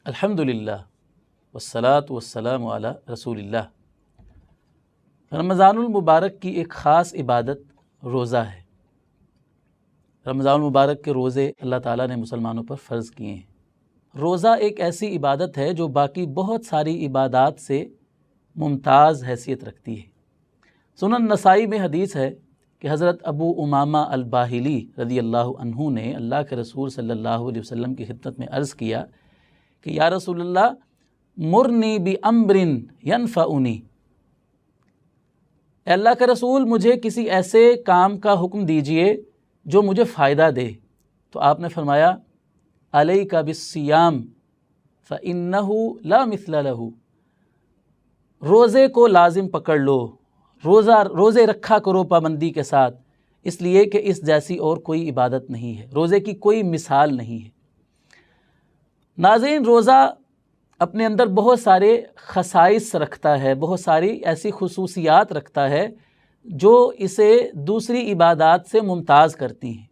الحمدللہ والصلاۃ والسلام علی رسول اللہ۔ رمضان المبارک کی ایک خاص عبادت روزہ ہے۔ رمضان المبارک کے روزے اللہ تعالیٰ نے مسلمانوں پر فرض کیے ہیں۔ روزہ ایک ایسی عبادت ہے جو باقی بہت ساری عبادات سے ممتاز حیثیت رکھتی ہے۔ سنن نسائی میں حدیث ہے کہ حضرت ابو امامہ الباہلی رضی اللہ عنہ نے اللہ کے رسول صلی اللہ علیہ وسلم کی خدمت میں عرض کیا کہ یا رسول اللہ مرنی بامر ینفعنی، اے اللہ کے رسول مجھے کسی ایسے کام کا حکم دیجئے جو مجھے فائدہ دے۔ تو آپ نے فرمایا علیک بالصیام فإنہ لا مثل لہ، روزے کو لازم پکڑ لو، روزے رکھا کرو پابندی کے ساتھ، اس لیے کہ اس جیسی اور کوئی عبادت نہیں ہے، روزے کی کوئی مثال نہیں ہے۔ ناظرین، روزہ اپنے اندر بہت سارے خصائص رکھتا ہے، بہت ساری ایسی خصوصیات رکھتا ہے جو اسے دوسری عبادات سے ممتاز کرتی ہیں۔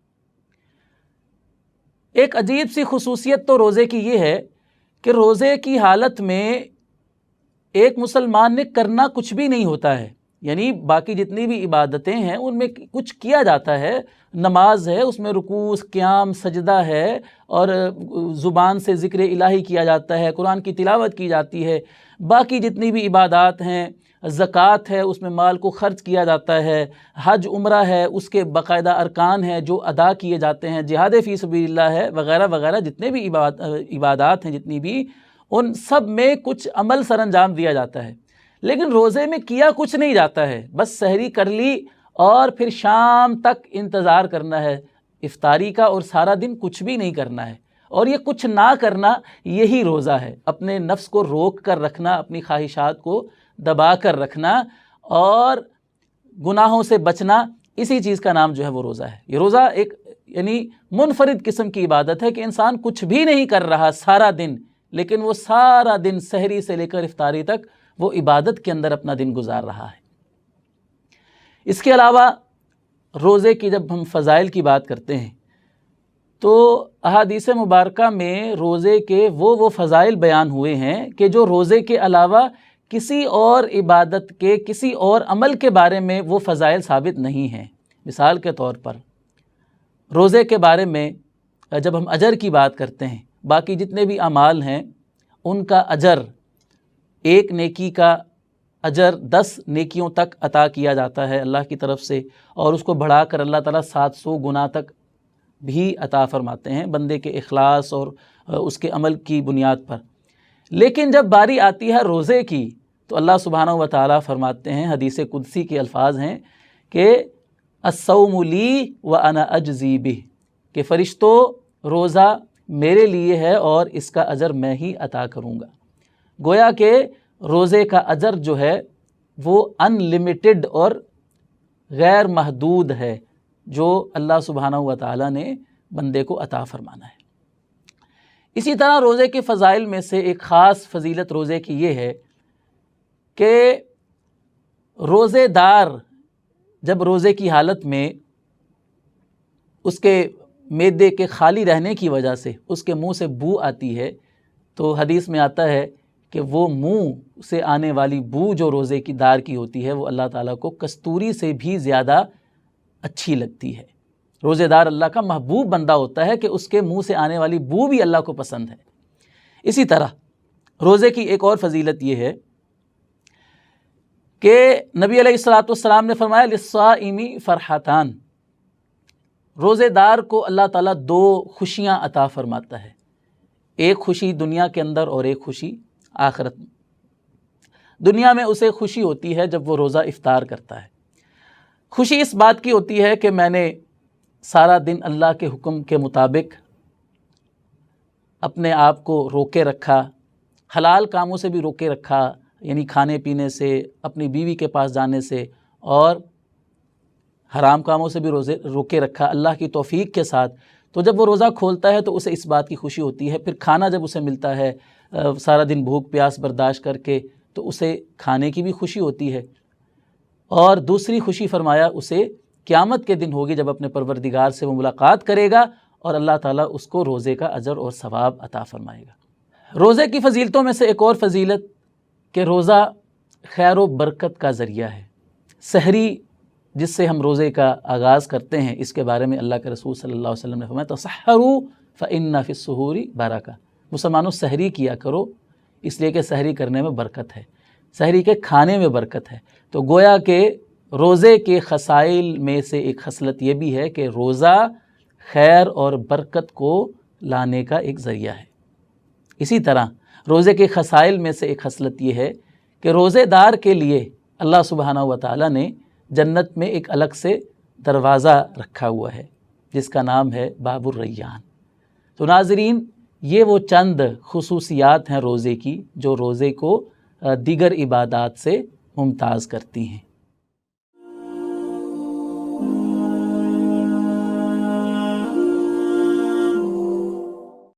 ایک عجیب سی خصوصیت تو روزے کی یہ ہے کہ روزے کی حالت میں ایک مسلمان نے کرنا کچھ بھی نہیں ہوتا ہے، یعنی باقی جتنی بھی عبادتیں ہیں ان میں کچھ کیا جاتا ہے، نماز ہے اس میں رکوع، قیام، سجدہ ہے، اور زبان سے ذکر الہی کیا جاتا ہے، قرآن کی تلاوت کی جاتی ہے۔ باقی جتنی بھی عبادات ہیں، زکوٰۃ ہے اس میں مال کو خرچ کیا جاتا ہے، حج عمرہ ہے اس کے باقاعدہ ارکان ہیں جو ادا کیے جاتے ہیں، جہاد فی سبیل اللہ ہے، وغیرہ وغیرہ، جتنے بھی عبادات ہیں جتنی بھی، ان سب میں کچھ عمل سر انجام دیا جاتا ہے۔ لیکن روزے میں کیا کچھ نہیں جاتا ہے، بس سحری کر لی اور پھر شام تک انتظار کرنا ہے افطاری کا، اور سارا دن کچھ بھی نہیں کرنا ہے۔ اور یہ کچھ نہ کرنا یہی روزہ ہے، اپنے نفس کو روک کر رکھنا، اپنی خواہشات کو دبا کر رکھنا اور گناہوں سے بچنا، اسی چیز کا نام جو ہے وہ روزہ ہے۔ یہ روزہ ایک یعنی منفرد قسم کی عبادت ہے کہ انسان کچھ بھی نہیں کر رہا سارا دن، لیکن وہ سارا دن سحری سے لے کر افطاری تک وہ عبادت کے اندر اپنا دن گزار رہا ہے۔ اس کے علاوہ روزے کی جب ہم فضائل کی بات کرتے ہیں تو احادیث مبارکہ میں روزے کے وہ فضائل بیان ہوئے ہیں کہ جو روزے کے علاوہ کسی اور عبادت کے، کسی اور عمل کے بارے میں وہ فضائل ثابت نہیں ہیں۔ مثال کے طور پر روزے کے بارے میں جب ہم اجر کی بات کرتے ہیں، باقی جتنے بھی اعمال ہیں ان کا اجر، ایک نیکی کا اجر 10 نیکیوں تک عطا کیا جاتا ہے اللہ کی طرف سے، اور اس کو بڑھا کر اللہ تعالیٰ 700 گنا تک بھی عطا فرماتے ہیں بندے کے اخلاص اور اس کے عمل کی بنیاد پر۔ لیکن جب باری آتی ہے روزے کی تو اللہ سبحانہ و تعالیٰ فرماتے ہیں، حدیث قدسی کے الفاظ ہیں کہ الصوم لی وانا اجزی بہ، کہ فرشتوں روزہ میرے لیے ہے اور اس کا اجر میں ہی عطا کروں گا۔ گویا کہ روزے کا اجر جو ہے وہ ان لمیٹڈ اور غیر محدود ہے جو اللہ سبحانہ و تعالیٰ نے بندے کو عطا فرمانا ہے۔ اسی طرح روزے کے فضائل میں سے ایک خاص فضیلت روزے کی یہ ہے کہ روزے دار جب روزے کی حالت میں اس کے معدے کے خالی رہنے کی وجہ سے اس کے منہ سے بو آتی ہے، تو حدیث میں آتا ہے کہ وہ منہ سے آنے والی بو جو روزے کی دار کی ہوتی ہے وہ اللہ تعالیٰ کو کستوری سے بھی زیادہ اچھی لگتی ہے۔ روزے دار اللہ کا محبوب بندہ ہوتا ہے کہ اس کے منہ سے آنے والی بو بھی اللہ کو پسند ہے۔ اسی طرح روزے کی ایک اور فضیلت یہ ہے کہ نبی علیہ الصلوۃ والسلام نے فرمایا للصائم فرحتان، روزے دار کو اللہ تعالیٰ 2 خوشیاں عطا فرماتا ہے، ایک خوشی دنیا کے اندر اور ایک خوشی آخرت میں۔ دنیا میں اسے خوشی ہوتی ہے جب وہ روزہ افطار کرتا ہے، خوشی اس بات کی ہوتی ہے کہ میں نے سارا دن اللہ کے حکم کے مطابق اپنے آپ کو روکے رکھا، حلال کاموں سے بھی روکے رکھا، یعنی کھانے پینے سے، اپنی بیوی کے پاس جانے سے، اور حرام کاموں سے بھی روکے رکھا اللہ کی توفیق کے ساتھ۔ تو جب وہ روزہ کھولتا ہے تو اسے اس بات کی خوشی ہوتی ہے، پھر کھانا جب اسے ملتا ہے سارا دن بھوک پیاس برداشت کر کے تو اسے کھانے کی بھی خوشی ہوتی ہے، اور دوسری خوشی فرمایا اسے قیامت کے دن ہوگی جب اپنے پروردگار سے وہ ملاقات کرے گا اور اللہ تعالیٰ اس کو روزے کا اجر اور ثواب عطا فرمائے گا۔ روزے کی فضیلتوں میں سے ایک اور فضیلت کہ روزہ خیر و برکت کا ذریعہ ہے۔ سحری جس سے ہم روزے کا آغاز کرتے ہیں، اس کے بارے میں اللہ کے رسول صلی اللہ علیہ وسلم نے فرمایا تسحروا فإن فی السحور برکہ، مسلمانوں سحری کیا کرو اس لیے کہ سحری کرنے میں برکت ہے، سحری کے کھانے میں برکت ہے۔ تو گویا کہ روزے کے خصائل میں سے ایک خصلت یہ بھی ہے کہ روزہ خیر اور برکت کو لانے کا ایک ذریعہ ہے۔ اسی طرح روزے کے خصائل میں سے ایک خصلت یہ ہے کہ روزے دار کے لیے اللہ سبحانہ و تعالیٰ نے جنت میں ایک الگ سے دروازہ رکھا ہوا ہے جس کا نام ہے باب الریان۔ تو ناظرین، یہ وہ چند خصوصیات ہیں روزے کی جو روزے کو دیگر عبادات سے ممتاز کرتی ہیں۔